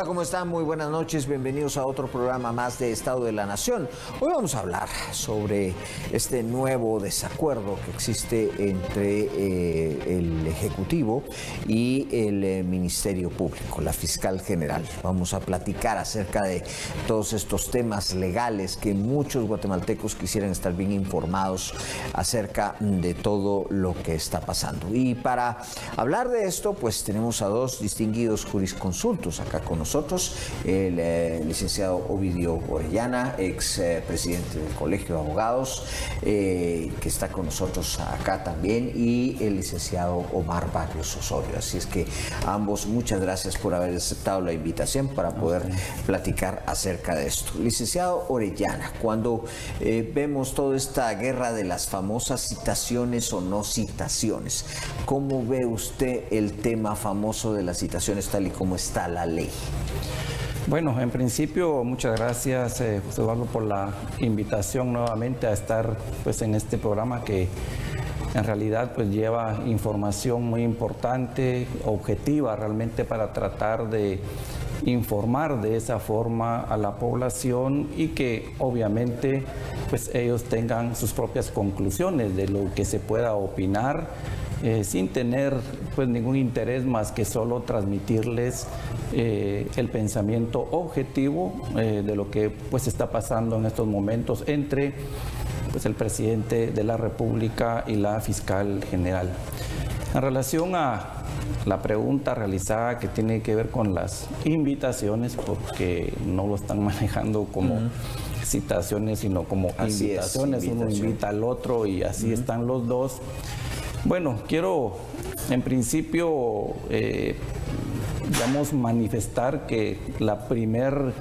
Hola, ¿cómo están? Muy buenas noches, bienvenidos a otro programa más de Estado de la Nación. Hoy vamos a hablar sobre este nuevo desacuerdo que existe entre el Ejecutivo y el Ministerio Público, la Fiscal General. Vamos a platicar acerca de todos estos temas legales que muchos guatemaltecos quisieran estar bien informados acerca de todo lo que está pasando. Y para hablar de esto, pues tenemos a dos distinguidos jurisconsultos acá con nosotros, el licenciado Ovidio Orellana, ex presidente del Colegio de Abogados, que está con nosotros acá también, y el licenciado Omar Barrios Osorio. Así es que ambos, muchas gracias por haber aceptado la invitación para poder platicar acerca de esto. Licenciado Orellana, cuando vemos toda esta guerra de las famosas citaciones o no citaciones, ¿cómo ve usted el tema famoso de las citaciones tal y como está la ley? Bueno, en principio, muchas gracias, José Eduardo, por la invitación nuevamente a estar pues, en este programa que en realidad pues, lleva información muy importante, objetiva realmente, para tratar de informar de esa forma a la población y que obviamente pues, ellos tengan sus propias conclusiones de lo que se pueda opinar, sin tener pues ningún interés más que solo transmitirles el pensamiento objetivo de lo que pues está pasando en estos momentos entre pues el presidente de la República y la fiscal general. En relación a la pregunta realizada que tiene que ver con las invitaciones, porque no lo están manejando como citaciones, sino como invitaciones, uno invita al otro y así están los dos. Bueno, quiero en principio, digamos, manifestar que la primer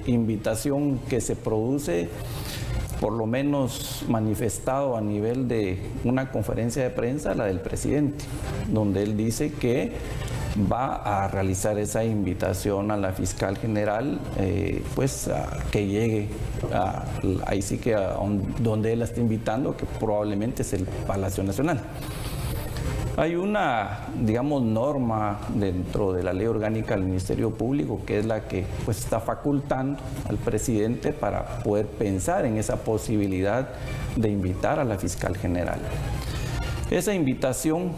invitación que se produce, por lo menos manifestado a nivel de una conferencia de prensa, la del presidente, donde él dice que va a realizar esa invitación a la fiscal general, pues a que llegue ahí sí que donde él la está invitando, que probablemente es el Palacio Nacional. Hay una, digamos, norma dentro de la ley orgánica del Ministerio Público que es la que pues, está facultando al presidente para poder pensar en esa posibilidad de invitar a la fiscal general. Esa invitación,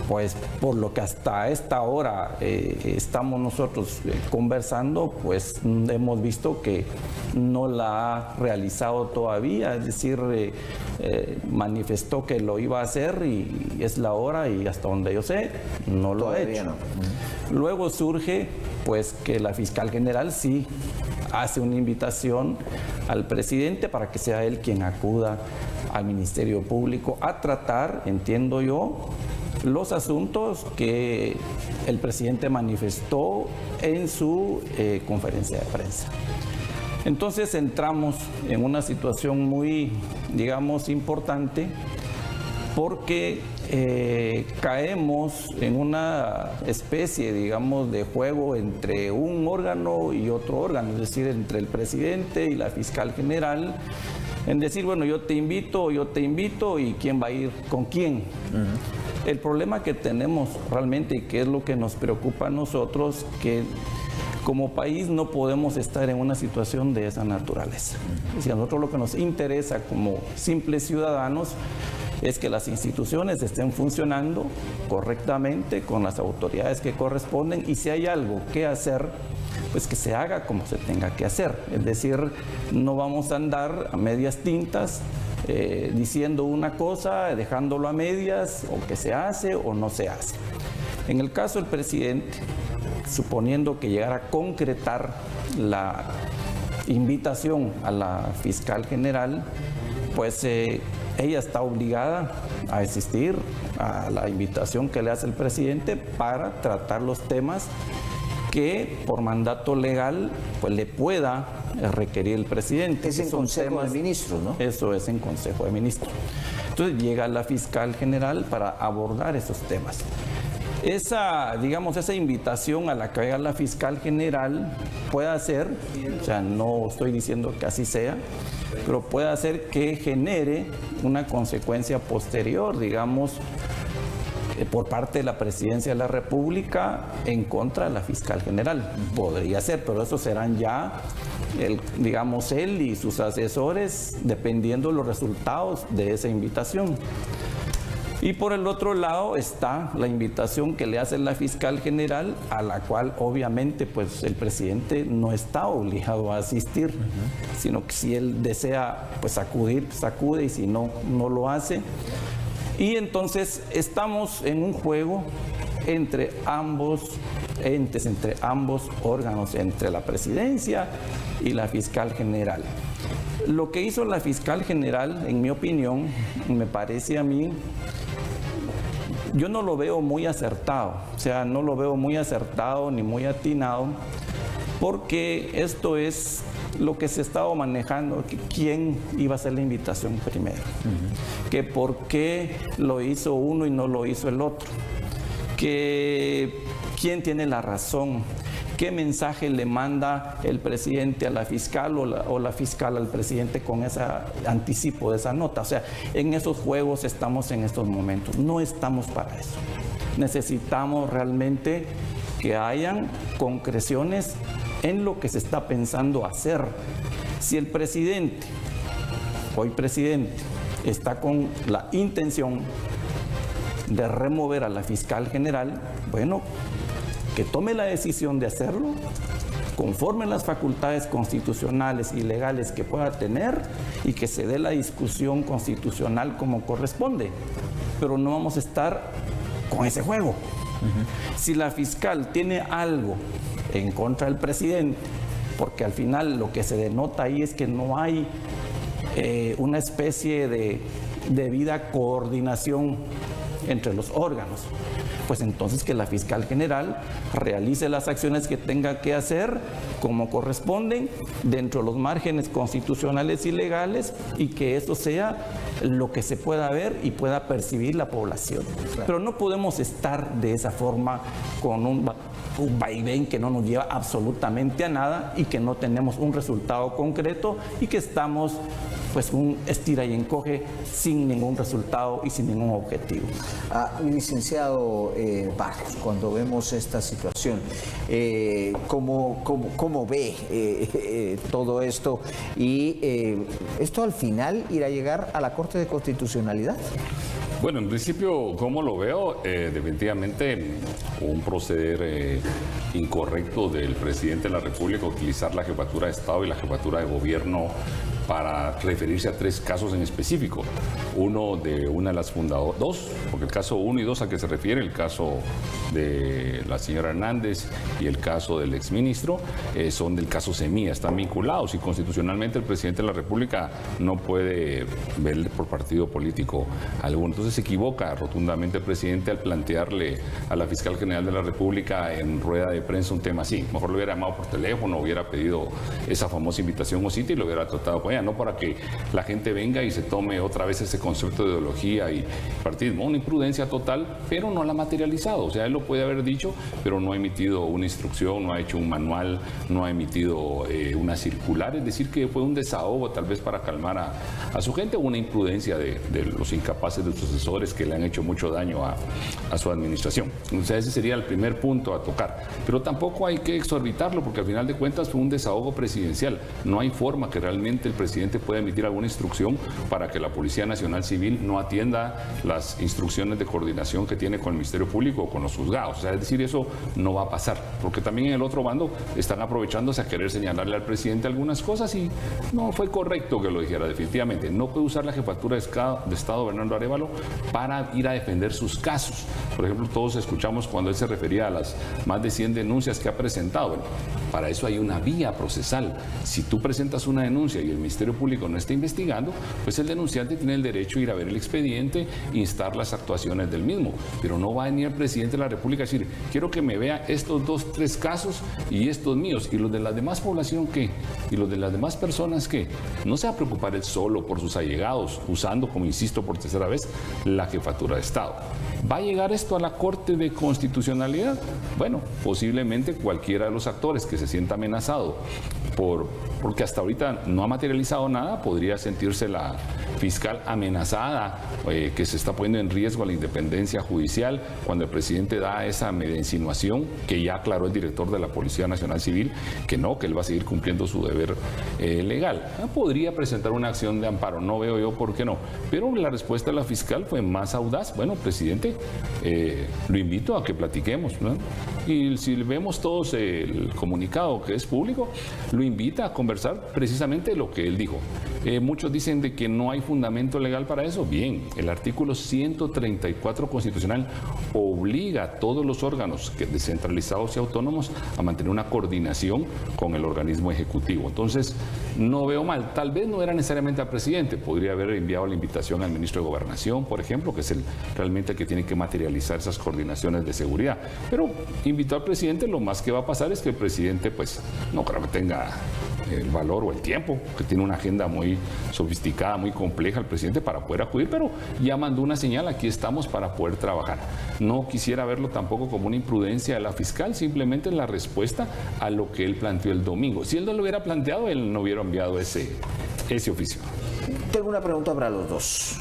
pues por lo que hasta esta hora estamos nosotros conversando, pues hemos visto que no la ha realizado todavía, es decir, manifestó que lo iba a hacer y es la hora y hasta donde yo sé, no lo ha hecho. No. Luego surge pues que la fiscal general sí hace una invitación al presidente para que sea él quien acuda al Ministerio Público a tratar, entiendo yo, los asuntos que el presidente manifestó en su conferencia de prensa. Entonces entramos en una situación muy, digamos, importante porque caemos en una especie, digamos, de juego entre un órgano y otro órgano, es decir, entre el presidente y la fiscal general, en decir, bueno, yo te invito y quién va a ir con quién. El problema que tenemos realmente, y que es lo que nos preocupa a nosotros, que como país no podemos estar en una situación de esa naturaleza. Si a nosotros lo que nos interesa como simples ciudadanos es que las instituciones estén funcionando correctamente con las autoridades que corresponden y si hay algo que hacer, pues que se haga como se tenga que hacer. Es decir, no vamos a andar a medias tintas diciendo una cosa, dejándolo a medias, o que se hace o no se hace. En el caso del presidente, suponiendo que llegara a concretar la invitación a la fiscal general, pues ella está obligada a asistir a la invitación que le hace el presidente para tratar los temas que por mandato legal pues le pueda requerir el presidente. Es en Consejo de Ministros, ¿no? Eso es en Consejo de Ministros. Entonces llega la fiscal general para abordar esos temas. Esa, digamos, esa invitación a la que haga la fiscal general puede hacer, o sea, no estoy diciendo que así sea, pero puede hacer que genere una consecuencia posterior, digamos, por parte de la Presidencia de la República en contra de la fiscal general. Podría ser, pero eso serán ya, digamos, él y sus asesores, dependiendo de los resultados de esa invitación. Y por el otro lado está la invitación que le hace la fiscal general, a la cual obviamente pues el presidente no está obligado a asistir, sino que si él desea pues acudir, pues acude, y si no, no lo hace. Y entonces estamos en un juego entre ambos entes, entre ambos órganos, entre la presidencia y la fiscal general. Lo que hizo la fiscal general, en mi opinión, me parece a mí, yo no lo veo muy acertado, o sea, no lo veo muy acertado ni muy atinado, porque esto es lo que se estaba manejando, que quién iba a hacer la invitación primero, que por qué lo hizo uno y no lo hizo el otro, que quién tiene la razón, qué mensaje le manda el presidente a la fiscal o la fiscal al presidente con ese anticipo de esa nota. O sea, en esos juegos estamos en estos momentos, no estamos para eso. Necesitamos realmente que hayan concreciones en lo que se está pensando hacer. Si el presidente, hoy presidente, está con la intención de remover a la fiscal general, bueno, que tome la decisión de hacerlo conforme las facultades constitucionales y legales que pueda tener, y que se dé la discusión constitucional como corresponde. Pero no vamos a estar con ese juego. Si la fiscal tiene algo en contra del presidente, porque al final lo que se denota ahí es que no hay una especie de debida coordinación entre los órganos, pues entonces que la fiscal general realice las acciones que tenga que hacer como corresponden dentro de los márgenes constitucionales y legales, y que esto sea lo que se pueda ver y pueda percibir la población. Pero no podemos estar de esa forma con un vaivén que no nos lleva absolutamente a nada y que no tenemos un resultado concreto y que estamos pues un estira y encoge sin ningún resultado y sin ningún objetivo. Licenciado Barros, cuando vemos esta situación, ¿cómo ve todo esto? Y esto al final irá a llegar a la Corte de Constitucionalidad. Bueno, en principio, ¿cómo lo veo? Definitivamente un proceder incorrecto del presidente de la República utilizar la jefatura de Estado y la jefatura de gobierno para referirse a 3 casos en específico. Uno de una de las fundadoras, 2, porque el caso 1 y 2 a que se refiere, el caso de la señora Hernández y el caso del exministro, son del caso Semilla, están vinculados, y constitucionalmente el presidente de la República no puede ver por partido político alguno. Entonces se equivoca rotundamente el presidente al plantearle a la fiscal general de la República en rueda de prensa un tema así. Mejor lo hubiera llamado por teléfono, hubiera pedido esa famosa invitación o cita y lo hubiera tratado con ella, no para que la gente venga y se tome otra vez ese concepto de ideología y partidismo. Una imprudencia total, pero no la ha materializado. O sea, él lo puede haber dicho, pero no ha emitido una instrucción, no ha hecho un manual, no ha emitido una circular. Es decir, que fue un desahogo tal vez para calmar a su gente, o una imprudencia de los incapaces de sus asesores que le han hecho mucho daño a su administración. O sea, ese sería el primer punto a tocar. Pero tampoco hay que exorbitarlo, porque al final de cuentas fue un desahogo presidencial. No hay forma que realmente el presidente pueda emitir alguna instrucción para que la Policía Nacional Civil no atienda las instrucciones de coordinación que tiene con el Ministerio Público o con los juzgados. O sea, es decir, eso no va a pasar, porque también en el otro bando están aprovechándose a querer señalarle al presidente algunas cosas, y no fue correcto que lo dijera definitivamente. No puede usar la jefatura de Estado Bernardo Arévalo para ir a defender sus casos. Por ejemplo, todos escuchamos cuando él se refería a las más de 100 denuncias que ha presentado. Bueno, para eso hay una vía procesal. Si tú presentas una denuncia y el Ministerio Público no está investigando, pues el denunciante tiene el derecho a ir a ver el expediente e instar las actuaciones del mismo. Pero no va a venir el presidente de la República a decir, quiero que me vea estos 2, 3 casos y estos míos, y los de la demás población, ¿qué? Y los de las demás personas, ¿qué? No se va a preocupar él solo por sus allegados, usando, como insisto por tercera vez, la jefatura de Estado. ¿Va a llegar esto a la Corte de Constitucionalidad? Bueno, posiblemente cualquiera de los actores que se sienta amenazado porque hasta ahorita no ha materializado nada, podría sentirse fiscal amenazada, que se está poniendo en riesgo a la independencia judicial, cuando el presidente da esa media insinuación, que ya aclaró el director de la Policía Nacional Civil, que no, que él va a seguir cumpliendo su deber legal. Podría presentar una acción de amparo, no veo yo por qué no, pero la respuesta de la fiscal fue más audaz. Bueno, presidente, lo invito a que platiquemos, ¿no? Y si vemos todos el comunicado que es público, lo invita a conversar precisamente lo que él dijo. Muchos dicen de que no hay fundamento legal para eso. Bien, el artículo 134 constitucional obliga a todos los órganos descentralizados y autónomos a mantener una coordinación con el organismo ejecutivo. Entonces, no veo mal. Tal vez no era necesariamente al presidente, podría haber enviado la invitación al ministro de Gobernación, por ejemplo, que es realmente el que tiene que materializar esas coordinaciones de seguridad. Pero invitó al presidente, lo más que va a pasar es que el presidente, pues, no creo que tenga el valor o el tiempo, que tiene una agenda muy sofisticada, muy compleja el presidente para poder acudir, pero ya mandó una señal, aquí estamos para poder trabajar. No quisiera verlo tampoco como una imprudencia de la fiscal, simplemente en la respuesta a lo que él planteó el domingo. Si él no lo hubiera planteado, él no hubiera enviado ese oficio. Tengo una pregunta para los dos.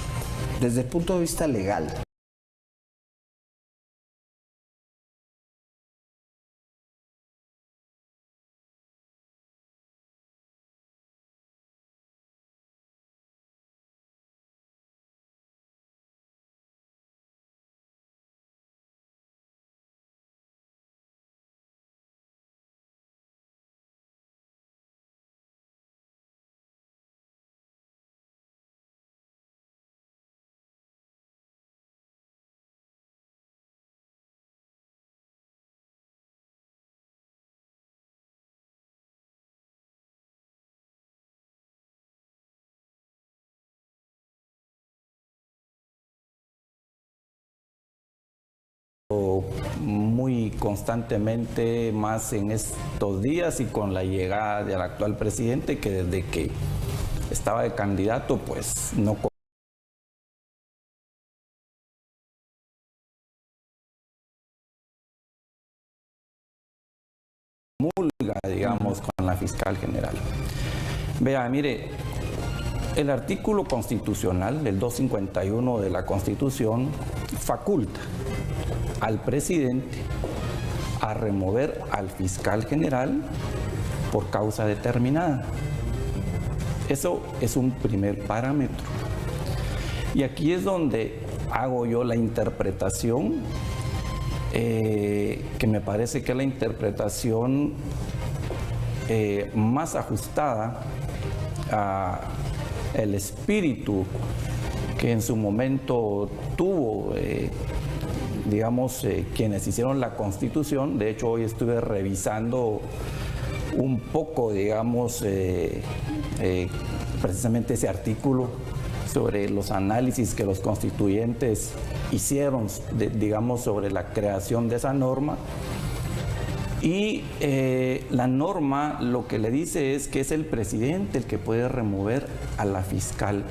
Desde el punto de vista legal, muy constantemente, más en estos días y con la llegada del actual presidente, que desde que estaba de candidato, pues no comulga, digamos, con la fiscal general. Vea, mire, el artículo constitucional, el 251 de la Constitución, faculta al presidente a remover al fiscal general por causa determinada. Eso es un primer parámetro. Y aquí es donde hago yo la interpretación, que me parece que es la interpretación más ajustada a el espíritu que en su momento tuvo digamos, quienes hicieron la Constitución. De hecho, hoy estuve revisando un poco, digamos, precisamente ese artículo sobre los análisis que los constituyentes hicieron, digamos, sobre la creación de esa norma. Y la norma lo que le dice es que es el presidente el que puede remover a la fiscal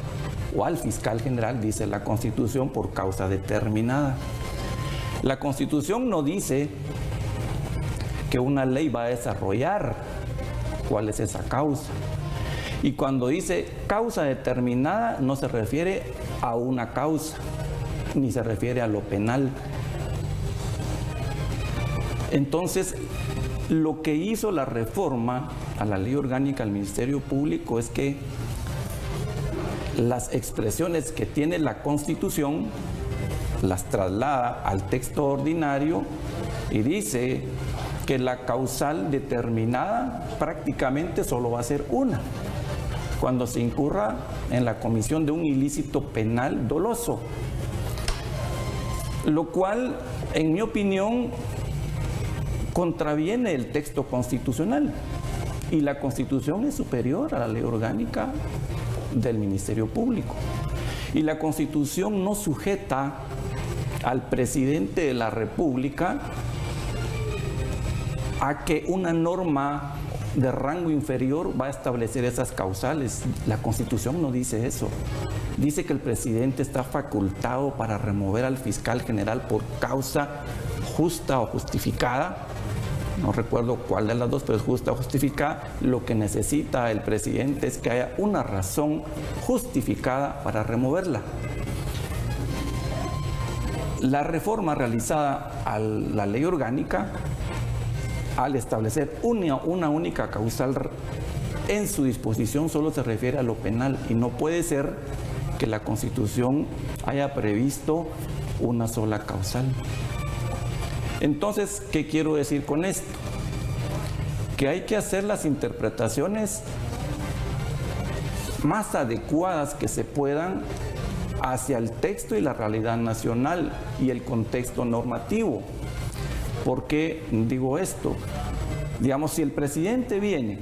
o al fiscal general, dice la Constitución, por causa determinada. La Constitución no dice que una ley va a desarrollar cuál es esa causa. Y cuando dice causa determinada, no se refiere a una causa, ni se refiere a lo penal. Entonces, lo que hizo la reforma a la Ley Orgánica del Ministerio Público es que las expresiones que tiene la Constitución las traslada al texto ordinario y dice que la causal determinada prácticamente solo va a ser una, cuando se incurra en la comisión de un ilícito penal doloso, lo cual, en mi opinión, contraviene el texto constitucional, y la Constitución es superior a la Ley Orgánica del Ministerio Público, y la Constitución no sujeta al presidente de la República a que una norma de rango inferior va a establecer esas causales. La Constitución no dice eso. Dice que el presidente está facultado para remover al fiscal general por causa justa o justificada, no recuerdo cuál de las dos, pero es justa o justificada, lo que necesita el presidente es que haya una razón justificada para removerla. La reforma realizada a la ley orgánica, al establecer una única causal en su disposición, solo se refiere a lo penal y no puede ser que la Constitución haya previsto una sola causal. Entonces, ¿qué quiero decir con esto? Que hay que hacer las interpretaciones más adecuadas que se puedan hacia el texto y la realidad nacional y el contexto normativo. ¿Por qué digo esto? Digamos, si el presidente viene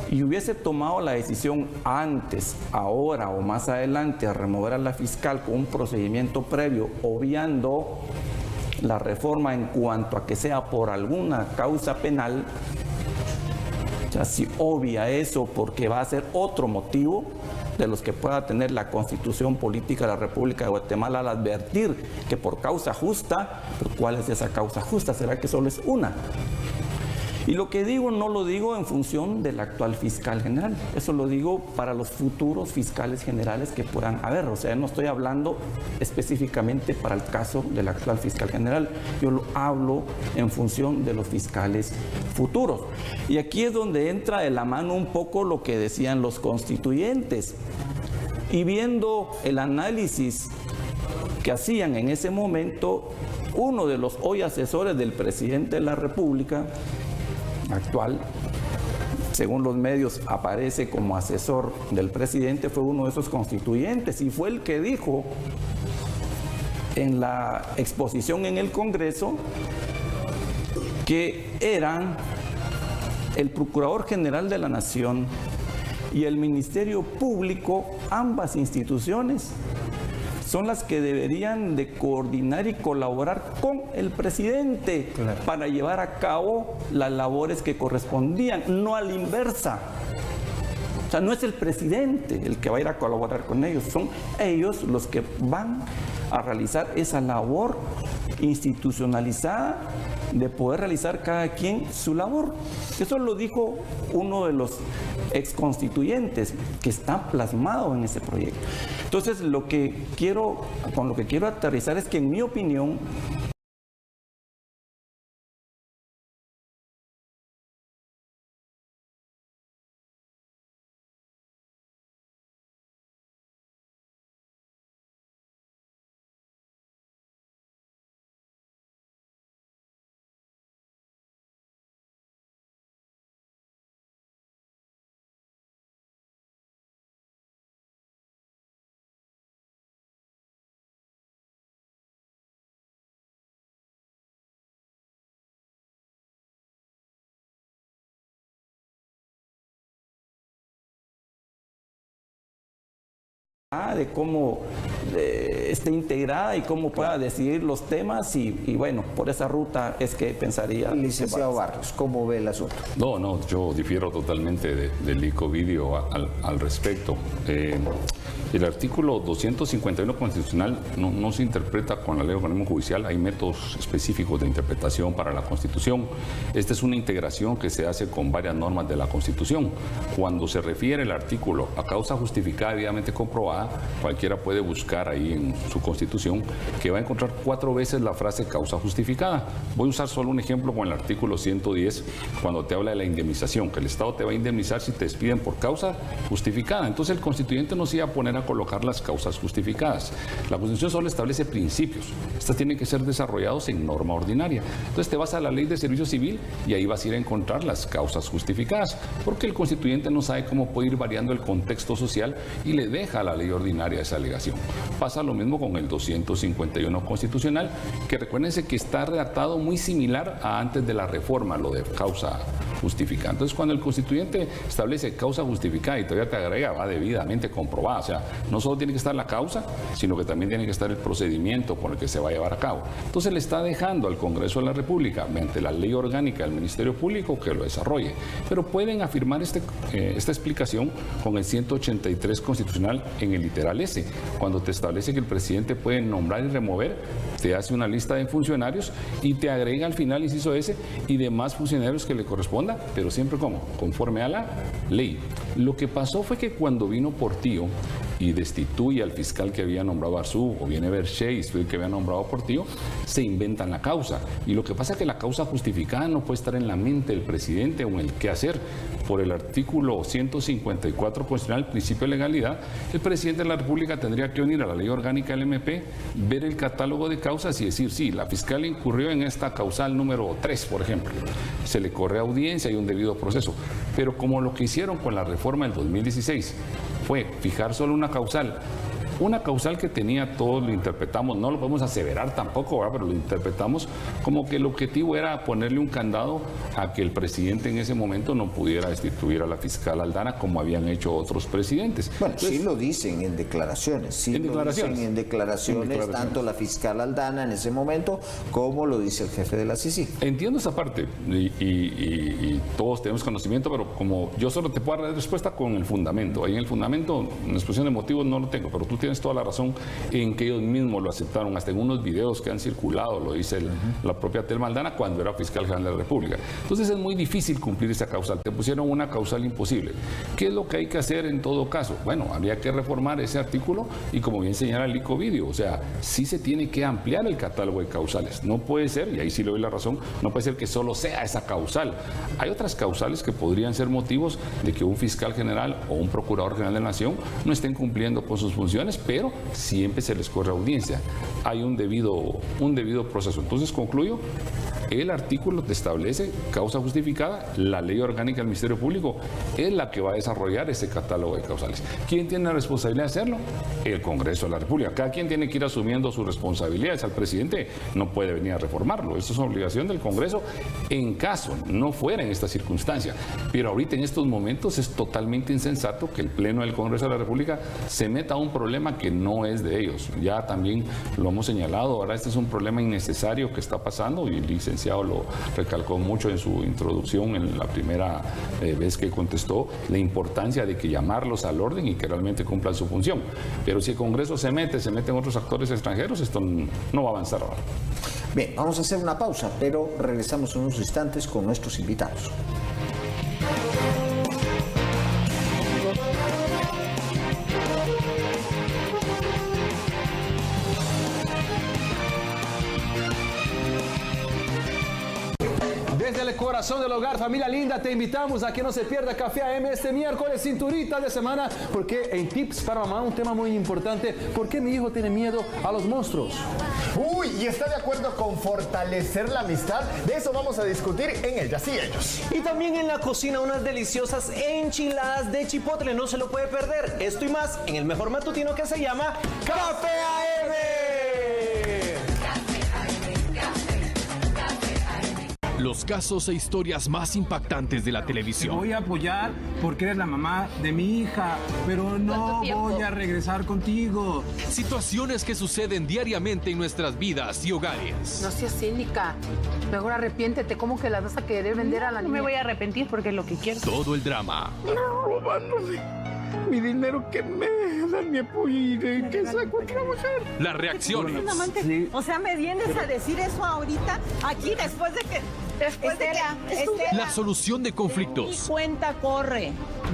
y hubiese tomado la decisión antes, ahora o más adelante a remover a la fiscal con un procedimiento previo, obviando la reforma en cuanto a que sea por alguna causa penal, o sea, si obvia eso porque va a ser otro motivo de los que pueda tener la Constitución Política de la República de Guatemala al advertir que por causa justa, ¿pero cuál es esa causa justa? ¿Será que solo es una? Y lo que digo no lo digo en función del actual fiscal general, eso lo digo para los futuros fiscales generales que puedan haber, o sea, no estoy hablando específicamente para el caso del actual fiscal general, yo lo hablo en función de los fiscales futuros. Y aquí es donde entra de la mano un poco lo que decían los constituyentes, y viendo el análisis que hacían en ese momento, uno de los hoy asesores del presidente de la República actual, según los medios aparece como asesor del presidente, fue uno de esos constituyentes y fue el que dijo en la exposición en el Congreso que eran el Procurador General de la Nación y el Ministerio Público, ambas instituciones, son las que deberían de coordinar y colaborar con el presidente para llevar a cabo las labores que correspondían, no a la inversa. O sea, no es el presidente el que va a ir a colaborar con ellos, son ellos los que van a realizar esa labor institucionalizada de poder realizar cada quien su labor. Eso lo dijo uno de los exconstituyentes que está plasmado en ese proyecto. Entonces, con lo que quiero aterrizar es que, en mi opinión, de cómo esté integrada y cómo pueda decidir los temas y bueno, por esa ruta es que pensaría. Licenciado Barrios, ¿cómo ve el asunto? No, yo difiero totalmente del ICOVIDEO al respecto. El artículo 251 constitucional no se interpreta con la ley de organismo judicial, hay métodos específicos de interpretación para la Constitución. Esta es una integración que se hace con varias normas de la Constitución. Cuando se refiere el artículo a causa justificada debidamente comprobada, cualquiera puede buscar ahí en su Constitución que va a encontrar 4 veces la frase causa justificada. Voy a usar solo un ejemplo con el artículo 110, cuando te habla de la indemnización, que el Estado te va a indemnizar si te despiden por causa justificada. Entonces el constituyente no se iba a poner a colocar las causas justificadas. La Constitución solo establece principios. Estas tienen que ser desarrollados en norma ordinaria. Entonces te vas a la Ley de Servicio Civil y ahí vas a ir a encontrar las causas justificadas, porque el constituyente no sabe cómo puede ir variando el contexto social y le deja a la ley ordinaria esa alegación. Pasa lo mismo con el 251 constitucional, que recuérdense que está redactado muy similar a antes de la reforma, lo de causa justificada. Entonces, cuando el constituyente establece causa justificada y todavía te agrega, va debidamente comprobada, o sea, no solo tiene que estar la causa, sino que también tiene que estar el procedimiento por el que se va a llevar a cabo. Entonces, le está dejando al Congreso de la República, mediante la ley orgánica del Ministerio Público, que lo desarrolle. Pero pueden afirmar esta explicación con el 183 constitucional en el literal S, cuando te establece que el presidente puede nombrar y remover, te hace una lista de funcionarios y te agrega al final, inciso S, y demás funcionarios que le corresponda, pero siempre como, conforme a la ley. Lo que pasó fue que cuando vino Portillo y destituye al fiscal que había nombrado Arzú, o viene Berché y destituye el que había nombrado Portillo, se inventan la causa. Y lo que pasa es que la causa justificada no puede estar en la mente del presidente o en el qué hacer. Por el artículo 154 constitucional, principio de legalidad, el presidente de la República tendría que unir a la ley orgánica del MP, ver el catálogo de causas y decir, sí, la fiscal incurrió en esta causal número 3, por ejemplo. Se le corre audiencia y un debido proceso. Pero como lo que hicieron con la reforma del 2016 fue fijar solo una causal que tenía, todos lo interpretamos, no lo podemos aseverar tampoco, ¿verdad? Pero lo interpretamos como que el objetivo era ponerle un candado a que el presidente en ese momento no pudiera destituir a la fiscal Aldana como habían hecho otros presidentes. Bueno, entonces, sí lo dicen en declaraciones, dicen en declaraciones, tanto la fiscal Aldana en ese momento como lo dice el jefe de la CICIG. Entiendo esa parte y todos tenemos conocimiento, pero como yo solo te puedo dar respuesta con el fundamento. Ahí en el fundamento, en la exposición de motivos no lo tengo, pero tú tienes toda la razón en que ellos mismos lo aceptaron, hasta en unos videos que han circulado, lo dice la propia Telma Aldana cuando era fiscal general de la República. Entonces es muy difícil cumplir esa causal, te pusieron una causal imposible. ¿Qué es lo que hay que hacer en todo caso? Bueno, habría que reformar ese artículo y como bien señala el Licovidio, o sea, sí se tiene que ampliar el catálogo de causales. No puede ser, y ahí sí le doy la razón, no puede ser que solo sea esa causal. Hay otras causales que podrían ser motivos de que un fiscal general o un procurador general de la Nación no estén cumpliendo con sus funciones, pero siempre se les corre audiencia. Hay un debido proceso. Entonces, concluyo, el artículo te establece causa justificada, la ley orgánica del Ministerio Público es la que va a desarrollar ese catálogo de causales. ¿Quién tiene la responsabilidad de hacerlo? El Congreso de la República. Cada quien tiene que ir asumiendo sus responsabilidades. Al presidente no puede venir a reformarlo. Eso es una obligación del Congreso en caso no fuera en esta circunstancia. Pero ahorita en estos momentos es totalmente insensato que el Pleno del Congreso de la República se meta a un problema que no es de ellos. Ya también lo hemos señalado, ahora este es un problema innecesario que está pasando y el licenciado lo recalcó mucho en su introducción en la primera vez que contestó, la importancia de que llamarlos al orden y que realmente cumplan su función. Pero si el Congreso se meten otros actores extranjeros, esto no va a avanzar ahora. Bien, vamos a hacer una pausa, pero regresamos en unos instantes con nuestros invitados. Desde el corazón del hogar, familia linda, te invitamos a que no se pierda Café AM este miércoles, cinturita de semana, porque en Tips para Mamá, un tema muy importante, ¿por qué mi hijo tiene miedo a los monstruos? Uy, y está de acuerdo con fortalecer la amistad. De eso vamos a discutir en Ellas y Ellos. Y también en la cocina unas deliciosas enchiladas de chipotle, no se lo puede perder. Esto y más en el mejor matutino que se llama Café AM. Los casos e historias más impactantes de la televisión. Te voy a apoyar porque eres la mamá de mi hija, pero no voy a regresar contigo. Situaciones que suceden diariamente en nuestras vidas y hogares. No seas cínica. Mejor arrepiéntete. ¿Cómo que la vas a querer vender a la niña? No me voy a arrepentir porque es lo que quiero. Todo el drama. Robándome mi dinero que me dan mi apoyo y de que saco a trabajar. Las reacciones. Sí. O sea, ¿me vienes a decir eso ahorita? Aquí, después de que... Estela, la solución de conflictos.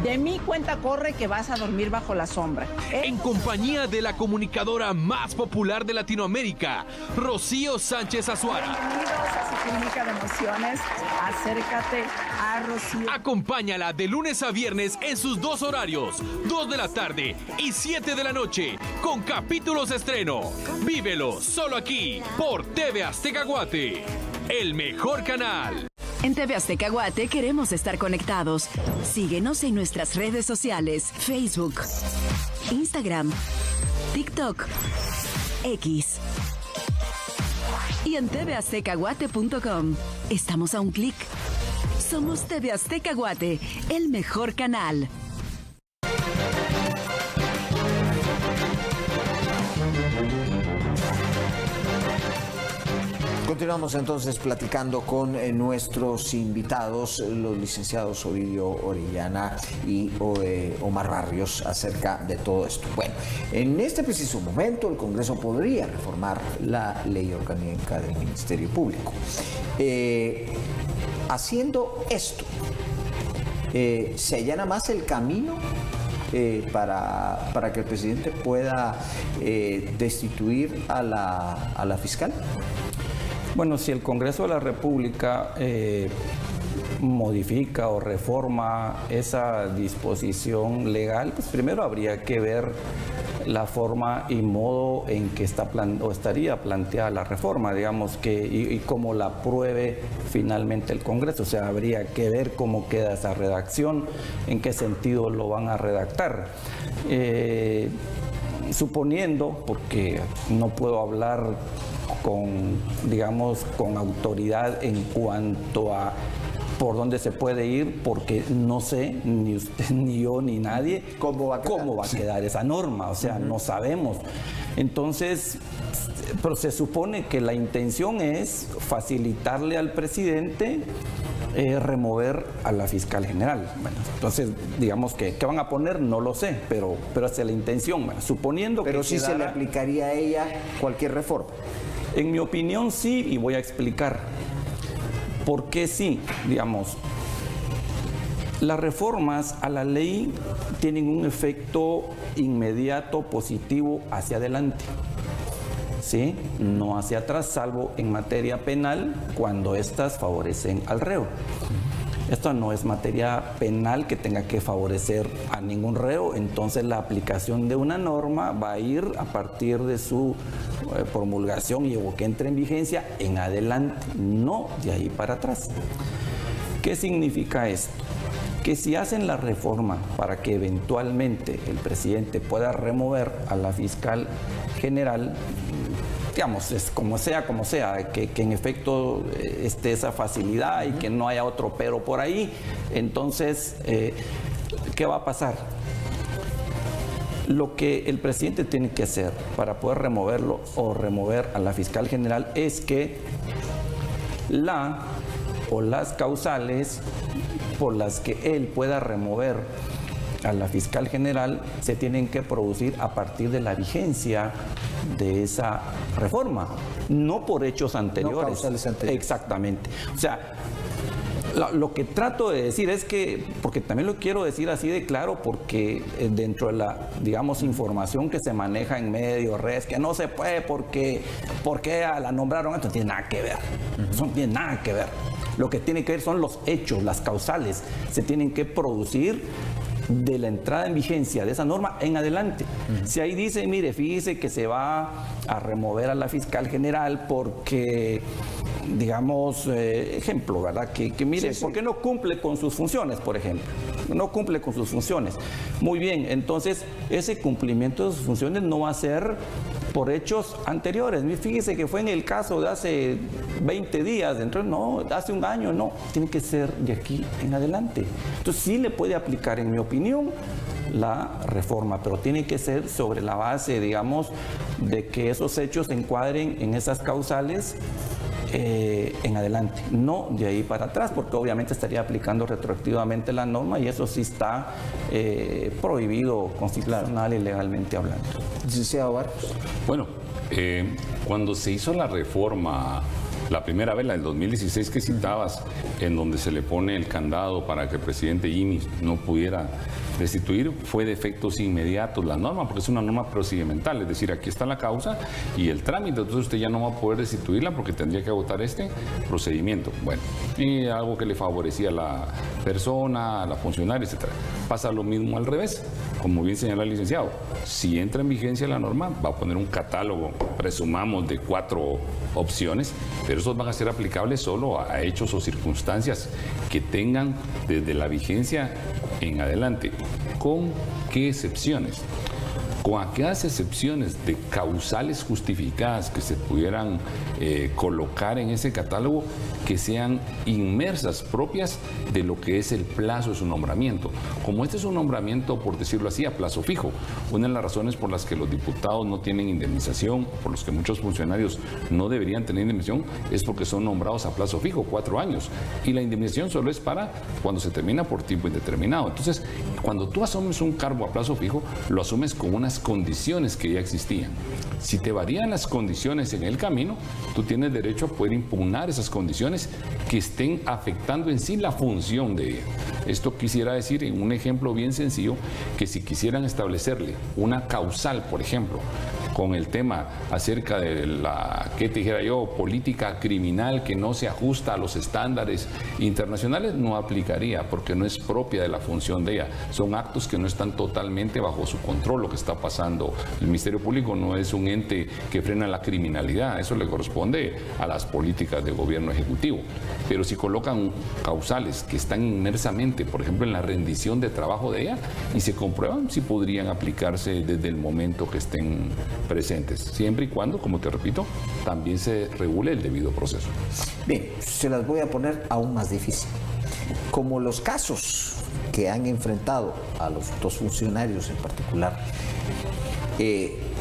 De mi cuenta corre que vas a dormir bajo la sombra. En compañía de la comunicadora más popular de Latinoamérica, Rocío Sánchez Azuara. Bienvenidos a su clínica de emociones. Acércate a Rocío. Acompáñala de lunes a viernes en sus dos horarios, 2 de la tarde y 7 de la noche, con capítulos de estreno. Vívelo solo aquí, por TV Azteca Guate. El mejor canal. En TV Azteca Guate queremos estar conectados. Síguenos en nuestras redes sociales: Facebook, Instagram, TikTok, X y en tvaztecaguate.com. Estamos a un clic. Somos TV Azteca Guate, el mejor canal. Continuamos entonces platicando con nuestros invitados, los licenciados Ovidio Orellana y Omar Barrios, acerca de todo esto. Bueno, en este preciso momento el Congreso podría reformar la ley orgánica del Ministerio Público. Haciendo esto, ¿se allana más el camino para que el presidente pueda destituir a la fiscal? Bueno, si el Congreso de la República modifica o reforma esa disposición legal, pues primero habría que ver la forma y modo en que estaría planteada la reforma, digamos, y cómo la apruebe finalmente el Congreso. O sea, habría que ver cómo queda esa redacción, en qué sentido lo van a redactar. Suponiendo, porque no puedo hablar con autoridad en cuanto a por dónde se puede ir, porque no sé, ni usted, ni yo, ni nadie, cómo va a quedar esa norma, o sea, no sabemos. Entonces, pero se supone que la intención es facilitarle al presidente remover a la fiscal general. Bueno, entonces, digamos que ¿qué van a poner? No lo sé, pero esa es la intención. Bueno, suponiendo pero que sí se le aplicaría a ella cualquier reforma. En mi opinión sí, y voy a explicar por qué sí. Digamos, las reformas a la ley tienen un efecto inmediato positivo hacia adelante, ¿sí? No hacia atrás, salvo en materia penal cuando éstas favorecen al reo. Esto no es materia penal que tenga que favorecer a ningún reo, entonces la aplicación de una norma va a ir a partir de su promulgación y que entre en vigencia en adelante, no de ahí para atrás. ¿Qué significa esto? Que si hacen la reforma para que eventualmente el presidente pueda remover a la fiscal general, digamos, es como sea, que en efecto esté esa facilidad y que no haya otro pero por ahí, entonces, ¿qué va a pasar? Lo que el presidente tiene que hacer para poder removerlo o remover a la fiscal general es que las causales por las que él pueda remover a la fiscal general se tienen que producir a partir de la vigencia de esa reforma, no por hechos anteriores. No causales anteriores. Exactamente. O sea, lo que trato de decir es que, porque también lo quiero decir así de claro, porque dentro de la, digamos, información que se maneja en medios, redes, que no se puede porque la nombraron, esto no tiene nada que ver. Eso no tiene nada que ver. Lo que tiene que ver son los hechos, las causales. Se tienen que producir de la entrada en vigencia de esa norma en adelante. Si ahí dice, mire, fíjese que se va a remover a la fiscal general porque, digamos, ejemplo, ¿verdad? Que mire, sí. Porque no cumple con sus funciones, por ejemplo. No cumple con sus funciones. Muy bien, entonces ese cumplimiento de sus funciones no va a ser por hechos anteriores. Fíjese que fue en el caso de hace 20 días, no, hace un año, no. Tiene que ser de aquí en adelante. Entonces sí le puede aplicar, en mi opinión, la reforma, pero tiene que ser sobre la base, digamos, de que esos hechos se encuadren en esas causales en adelante, no de ahí para atrás, porque obviamente estaría aplicando retroactivamente la norma y eso sí está prohibido constitucional y legalmente hablando. Licenciado Barrios. Bueno, cuando se hizo la reforma, la primera vez, la del 2016 que citabas, en donde se le pone el candado para que el presidente Jimmy no pudiera destituir, fue de efectos inmediatos la norma, porque es una norma procedimental, es decir, aquí está la causa y el trámite, entonces usted ya no va a poder destituirla porque tendría que agotar este procedimiento. Bueno, y algo que le favorecía a la persona, a la funcionaria, etc. Pasa lo mismo al revés, como bien señala el licenciado, si entra en vigencia la norma, va a poner un catálogo, presumamos, de 4 opciones, pero esos van a ser aplicables solo a hechos o circunstancias que tengan desde la vigencia en adelante. ¿Con qué excepciones? Con aquellas excepciones de causales justificadas que se pudieran colocar en ese catálogo, que sean inmersas, propias de lo que es el plazo de su nombramiento. Como este es un nombramiento, por decirlo así, a plazo fijo, una de las razones por las que los diputados no tienen indemnización, por los que muchos funcionarios no deberían tener indemnización, es porque son nombrados a plazo fijo, 4 años, y la indemnización solo es para cuando se termina por tiempo indeterminado. Entonces, cuando tú asumes un cargo a plazo fijo, lo asumes con unas condiciones que ya existían. Si te varían las condiciones en el camino, tú tienes derecho a poder impugnar esas condiciones que estén afectando en sí la función de ella. Esto quisiera decir, en un ejemplo bien sencillo, que si quisieran establecerle una causal, por ejemplo, con el tema acerca de la, ¿qué te dijera yo?, política criminal que no se ajusta a los estándares internacionales, no aplicaría, porque no es propia de la función de ella. Son actos que no están totalmente bajo su control, lo que está pasando. El Ministerio Público no es un ente que frena la criminalidad, eso le corresponde a las políticas de gobierno ejecutivo. Pero si colocan causales que están inmersamente, por ejemplo, en la rendición de trabajo de ella, y se comprueban, sí podrían aplicarse desde el momento que estén presentes, siempre y cuando, como te repito, también se regule el debido proceso. Bien, se las voy a poner aún más difícil. Como los casos que han enfrentado a los dos funcionarios en particular,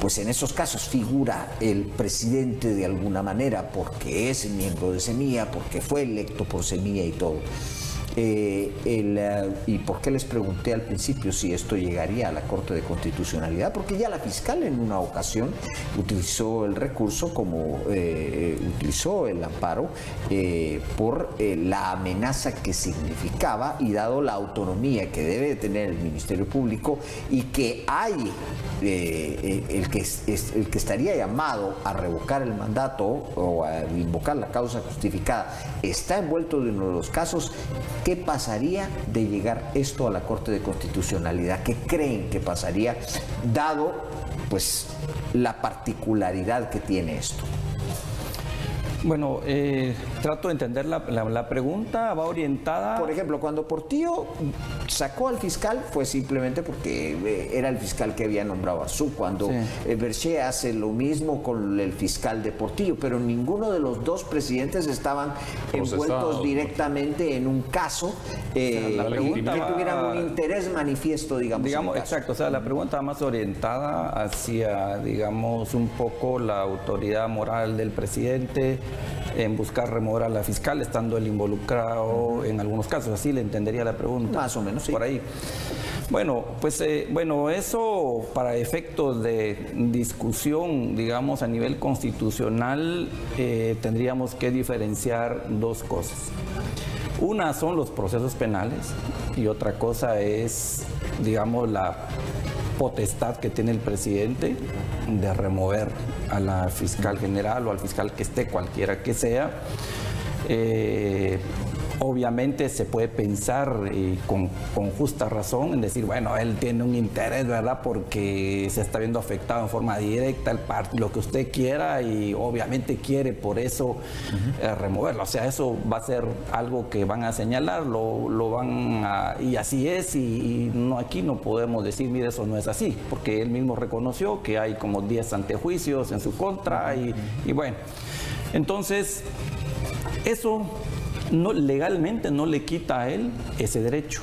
pues en esos casos figura el presidente de alguna manera, porque es miembro de Semilla, porque fue electo por Semilla y todo. ¿Y por qué les pregunté al principio si esto llegaría a la Corte de Constitucionalidad? Porque ya la fiscal en una ocasión utilizó el recurso, utilizó el amparo por la amenaza que significaba, y dado la autonomía que debe de tener el Ministerio Público y que hay el que estaría llamado a revocar el mandato o a invocar la causa justificada está envuelto en uno de los casos. ¿Qué pasaría de llegar esto a la Corte de Constitucionalidad? ¿Qué creen que pasaría, dado pues la particularidad que tiene esto? Bueno, trato de entender la pregunta, va orientada... Por ejemplo, cuando Portillo sacó al fiscal fue simplemente porque era el fiscal que había nombrado a Arzú. Cuando Berché hace lo mismo con el fiscal de Portillo, pero ninguno de los dos presidentes estaban envueltos directamente en un caso que tuvieran un interés manifiesto, digamos. Exacto, o sea, la pregunta va más orientada hacia, digamos, un poco la autoridad moral del presidente en buscar remover a la fiscal, estando él involucrado en algunos casos. Así le entendería la pregunta. Más o menos, sí. Por ahí. Bueno, pues eso para efectos de discusión, digamos, a nivel constitucional, tendríamos que diferenciar dos cosas. Una son los procesos penales y otra cosa es, digamos, la potestad que tiene el presidente de remover a la fiscal general o al fiscal que esté, cualquiera que sea. Obviamente se puede pensar con justa razón en decir, bueno, él tiene un interés, ¿verdad? Porque se está viendo afectado en forma directa lo que usted quiera, y obviamente quiere por eso removerlo. O sea, eso va a ser algo que van a señalar, lo van a... Y así es, y no, aquí no podemos decir, mire, eso no es así, porque él mismo reconoció que hay como 10 antejuicios en su contra, y bueno. Entonces, eso... legalmente no le quita a él ese derecho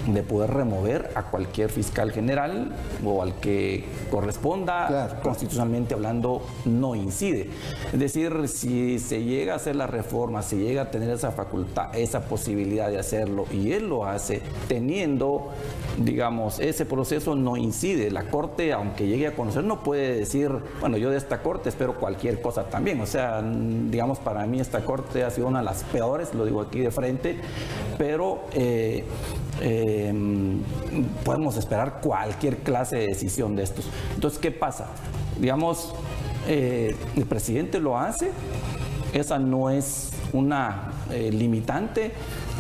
de poder remover a cualquier fiscal general o al que corresponda. Claro. Constitucionalmente hablando, no incide. Es decir, si se llega a hacer la reforma, se llega a tener esa facultad, esa posibilidad de hacerlo, y él lo hace teniendo, digamos, ese proceso, no incide. La Corte, aunque llegue a conocer, no puede decir, bueno, yo de esta Corte espero cualquier cosa también. O sea, digamos, para mí esta Corte ha sido una de las peores, lo digo aquí de frente, pero podemos esperar cualquier clase de decisión de estos. Entonces, ¿qué pasa? Digamos, el presidente lo hace, esa no es una limitante,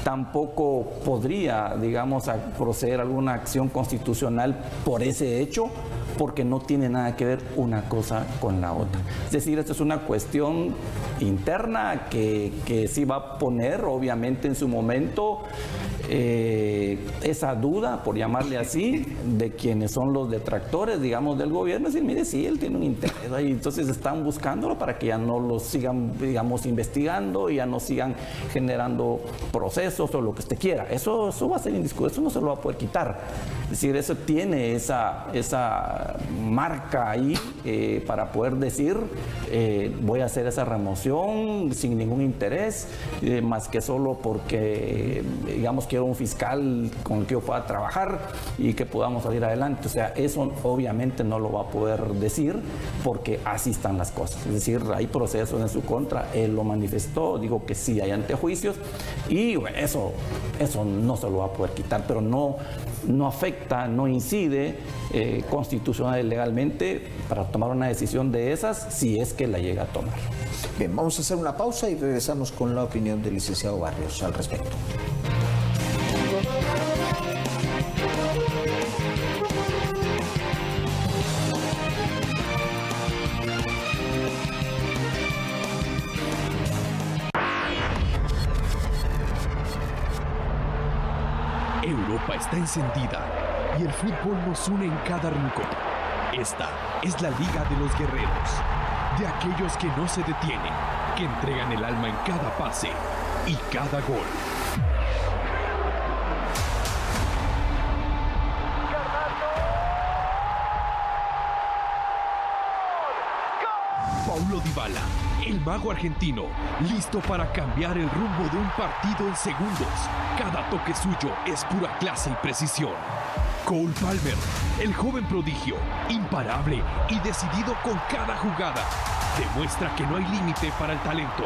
tampoco podría, digamos, proceder a alguna acción constitucional por ese hecho, porque no tiene nada que ver una cosa con la otra. Es decir, esto es una cuestión interna que sí va a poner, obviamente, en su momento esa duda, por llamarle así, de quienes son los detractores, digamos, del gobierno. Es decir, mire, sí, él tiene un interés ahí, entonces están buscándolo para que ya no lo sigan, digamos, investigando y ya no sigan generando procesos o lo que usted quiera. Eso va a ser indiscutible, eso no se lo va a poder quitar. Es decir, eso tiene esa marca ahí para poder decir, voy a hacer esa remoción sin ningún interés, más que solo porque, digamos, quiero un fiscal con el que yo pueda trabajar y que podamos salir adelante. O sea, eso obviamente no lo va a poder decir porque así están las cosas. Es decir, hay procesos en su contra, él lo manifestó, digo que sí hay antejuicios y bueno, eso no se lo va a poder quitar, pero no afecta, no incide constitucional y legalmente para tomar una decisión de esas si es que la llega a tomar. Bien, vamos a hacer una pausa y regresamos con la opinión del licenciado Barrios al respecto. Europa está encendida y el fútbol nos une en cada rincón. Esta es la Liga de los Guerreros, de aquellos que no se detienen, que entregan el alma en cada pase y cada gol. Paulo Dybala, el mago argentino, listo para cambiar el rumbo de un partido en segundos. Cada toque suyo es pura clase y precisión. Cole Palmer, el joven prodigio, imparable y decidido con cada jugada, demuestra que no hay límite para el talento.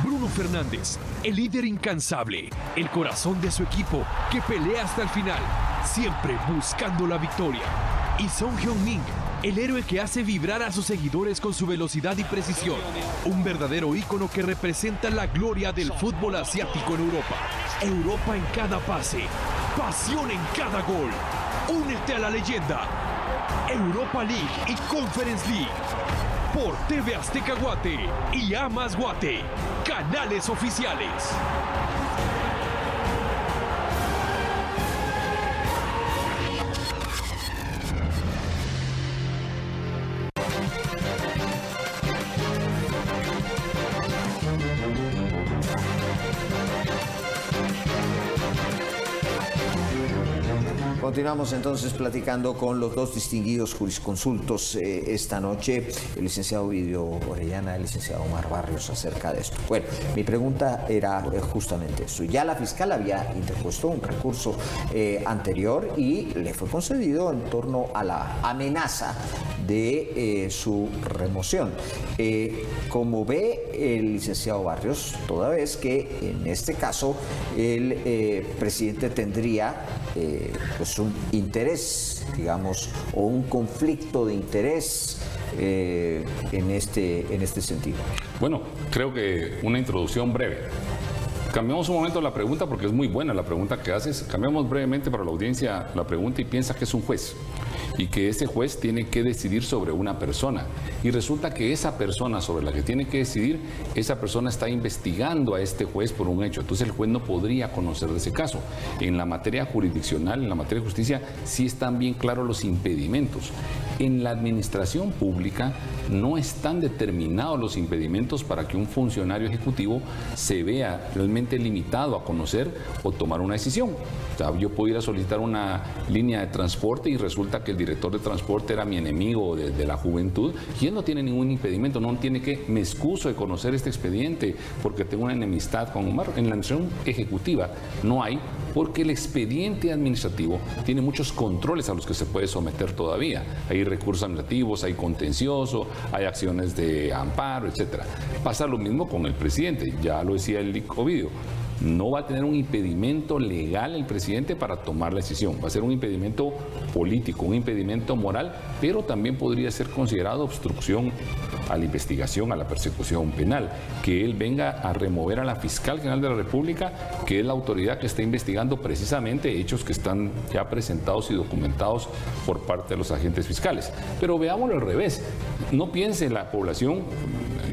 Bruno Fernández, el líder incansable, el corazón de su equipo que pelea hasta el final, siempre buscando la victoria. Y Son Heung-min, el héroe que hace vibrar a sus seguidores con su velocidad y precisión. Un verdadero ícono que representa la gloria del fútbol asiático en Europa. Europa en cada pase, pasión en cada gol. Únete a la leyenda. Europa League y Conference League. Por TV Azteca Guate y Amas Guate. Canales oficiales. Continuamos entonces platicando con los dos distinguidos jurisconsultos esta noche, el licenciado Ovidio Orellana y el licenciado Omar Barrios, acerca de esto. Bueno, mi pregunta era justamente eso. Ya la fiscal había interpuesto un recurso anterior y le fue concedido en torno a la amenaza de su remoción. Como ve el licenciado Barrios, toda vez que en este caso el presidente tendría pues un interés, digamos, o un conflicto de interés en este sentido. Bueno, creo que una introducción breve. Cambiamos un momento la pregunta porque es muy buena la pregunta que haces. Cambiamos brevemente para la audiencia la pregunta y piensa que es un juez y que ese juez tiene que decidir sobre una persona. Y resulta que esa persona sobre la que tiene que decidir, esa persona está investigando a este juez por un hecho. Entonces el juez no podría conocer de ese caso. En la materia jurisdiccional, en la materia de justicia, sí están bien claros los impedimentos. En la administración pública no están determinados los impedimentos para que un funcionario ejecutivo se vea realmente limitado a conocer o tomar una decisión. O sea, yo puedo ir a solicitar una línea de transporte y resulta que el director de transporte era mi enemigo de la juventud y él no tiene ningún impedimento, no tiene que, me excuso de conocer este expediente porque tengo una enemistad con Omar. En la administración ejecutiva no hay, porque el expediente administrativo tiene muchos controles a los que se puede someter todavía. Hay recursos administrativos, hay contencioso, hay acciones de amparo, etcétera. Pasa lo mismo con el presidente, ya lo decía el Ovidio. no va a tener un impedimento legal el presidente para tomar la decisión. Va a ser un impedimento político, un impedimento moral, pero también podría ser considerado obstrucción a la investigación, a la persecución penal. Que él venga a remover a la fiscal general de la República, que es la autoridad que está investigando precisamente hechos que están ya presentados y documentados por parte de los agentes fiscales. Pero veámoslo al revés. No piense la población,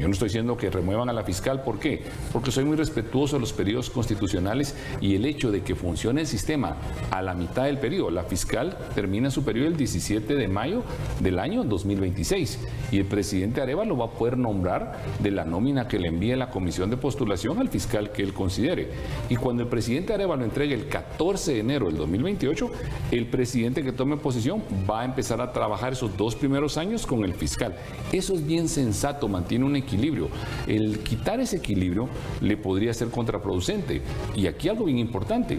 yo no estoy diciendo que remuevan a la fiscal, ¿por qué? Porque soy muy respetuoso de los periodos constitucionales y el hecho de que funcione el sistema a la mitad del periodo. La fiscal termina su periodo el 17 de mayo del año 2026 y el presidente Arévalo va a poder nombrar de la nómina que le envíe la comisión de postulación al fiscal que él considere. Y cuando el presidente Arévalo entregue el 14 de enero del 2028, el presidente que tome posesión va a empezar a trabajar esos 2 primeros años con el fiscal. Eso es bien sensato, mantiene un equilibrio. El quitar ese equilibrio le podría ser contraproducente. Y aquí algo bien importante,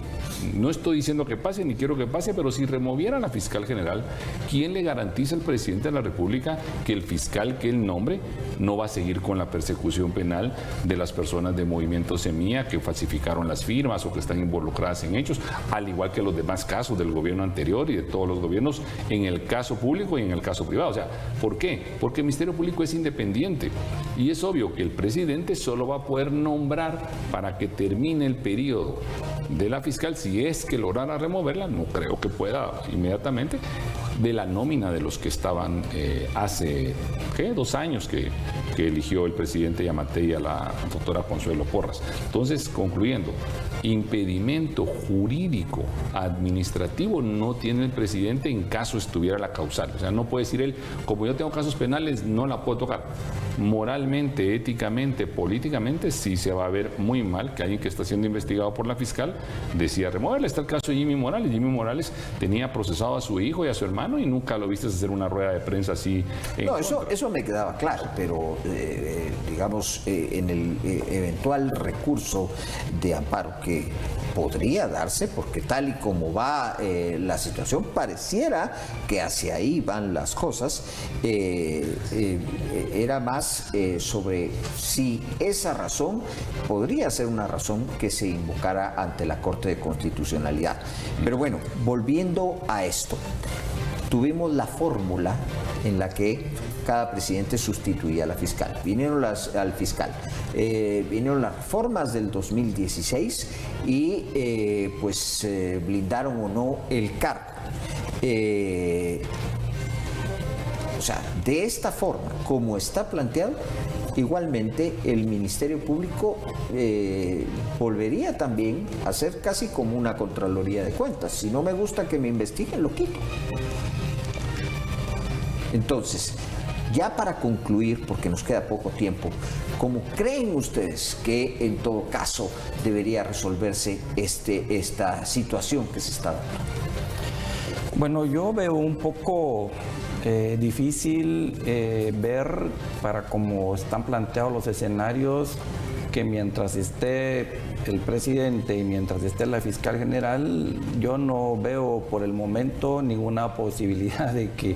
no estoy diciendo que pase ni quiero que pase, pero si removiera a la fiscal general, ¿quién le garantiza al presidente de la República que el fiscal que él nombre no va a seguir con la persecución penal de las personas de Movimiento Semilla que falsificaron las firmas o que están involucradas en hechos, al igual que los demás casos del gobierno anterior y de todos los gobiernos en el caso público y en el caso privado? O sea, ¿por qué? Porque el Ministerio Público es independiente y es obvio que el presidente solo va a poder nombrar para que termine el periodo de la fiscal, si es que lograra removerla, no creo que pueda inmediatamente, de la nómina de los que estaban hace 2 años que eligió el presidente Yamatei a la doctora Consuelo Porras. Entonces, concluyendo, impedimento jurídico administrativo no tiene el presidente en caso estuviera la causal. O sea, no puede decir él, como yo tengo casos penales, no la puedo tocar. Moralmente, éticamente, políticamente, sí se va a ver muy mal que alguien que está siendo investigado por la fiscal decida removerla. Está el caso de Jimmy Morales. Jimmy Morales tenía procesado a su hijo y a su hermano y nunca lo viste hacer una rueda de prensa así. No, eso me quedaba claro, pero digamos, en el eventual recurso de amparo que podría darse, porque tal y como va la situación, pareciera que hacia ahí van las cosas, era más sobre si esa razón podría ser una razón que se invocara ante la Corte de Constitucionalidad. Pero bueno, volviendo a esto, tuvimos la fórmula en la que cada presidente sustituía a la fiscal. Vinieron las reformas del 2016 y blindaron o no el cargo. O sea, de esta forma, como está planteado, igualmente el Ministerio Público volvería también a ser casi como una Contraloría de Cuentas. Si no me gusta que me investiguen, lo quito. Entonces, ya para concluir, porque nos queda poco tiempo, ¿cómo creen ustedes que en todo caso debería resolverse esta situación que se está dando? Bueno, yo veo un poco difícil ver, para cómo están planteados los escenarios, que mientras esté el presidente y mientras esté la fiscal general, yo no veo por el momento ninguna posibilidad de que,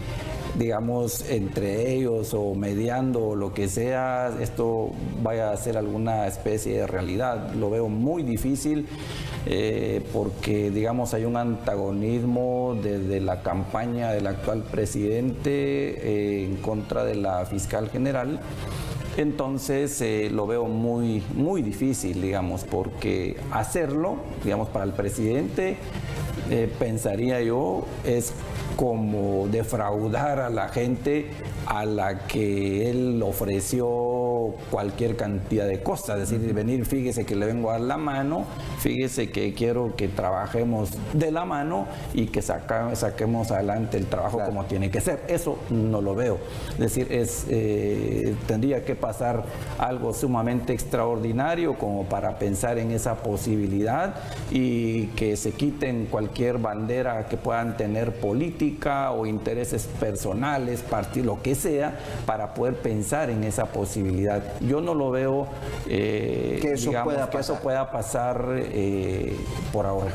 digamos, entre ellos o mediando o lo que sea, esto vaya a ser alguna especie de realidad. Lo veo muy difícil porque, digamos, hay un antagonismo desde la campaña del actual presidente en contra de la fiscal general. Entonces lo veo muy, muy difícil, digamos, porque hacerlo, digamos, para el presidente, pensaría yo, es como defraudar a la gente a la que él ofreció cualquier cantidad de cosas, es decir, venir, fíjese que le vengo a dar la mano, fíjese que quiero que trabajemos de la mano y que saquemos adelante el trabajo como tiene que ser. Eso no lo veo. Es decir, tendría que pasar algo sumamente extraordinario como para pensar en esa posibilidad y que se quiten cualquier bandera que puedan tener política o intereses personales, lo que sea, para poder pensar en esa posibilidad. Yo no lo veo que eso pueda pasar por ahora.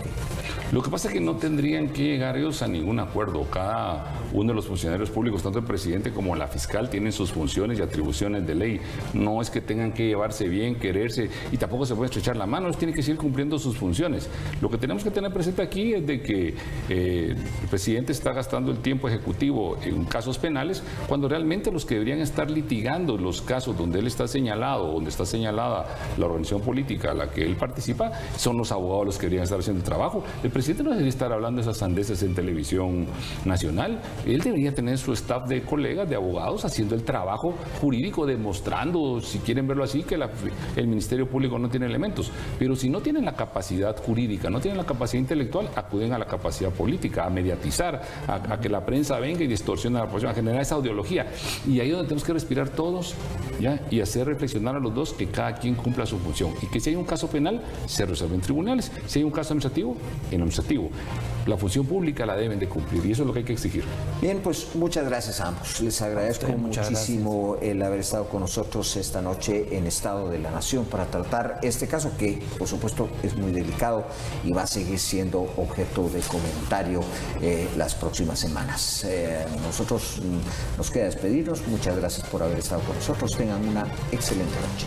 Lo que pasa es que no tendrían que llegar ellos a ningún acuerdo. Cada uno de los funcionarios públicos, tanto el presidente como la fiscal, tienen sus funciones y atribuciones de ley. No es que tengan que llevarse bien, quererse, y tampoco se puede estrechar la mano, ellos tienen que seguir cumpliendo sus funciones. Lo que tenemos que tener presente aquí es de que el presidente está gastando el tiempo ejecutivo en casos penales, cuando realmente los que deberían estar litigando los casos donde él está señalado, donde está señalada la organización política a la que él participa, son los abogados los que deberían estar haciendo el trabajo. El presidente no debería estar hablando de esas sandeces en televisión nacional. Él debería tener su staff de colegas, de abogados, haciendo el trabajo jurídico, demostrando, si quieren verlo así, que el Ministerio Público no tiene elementos. Pero si no tienen la capacidad jurídica, no tienen la capacidad intelectual, acuden a la capacidad política, a mediatizar, a que la prensa venga y distorsione a la población, a generar esa ideología. Y ahí es donde tenemos que respirar todos, ¿ya? Y hacer reflexionar a los dos que cada quien cumpla su función. Y que si hay un caso penal, se resuelve en tribunales. Si hay un caso administrativo, en administrativo. La función pública la deben de cumplir y eso es lo que hay que exigir. Bien, pues muchas gracias a ambos. Les agradezco muchísimo el haber estado con nosotros esta noche en Estado de la Nación para tratar este caso que, por supuesto, es muy delicado y va a seguir siendo objeto de comentario las próximas semanas. Nosotros nos queda despedirnos. Muchas gracias por haber estado con nosotros. Tengan una excelente noche.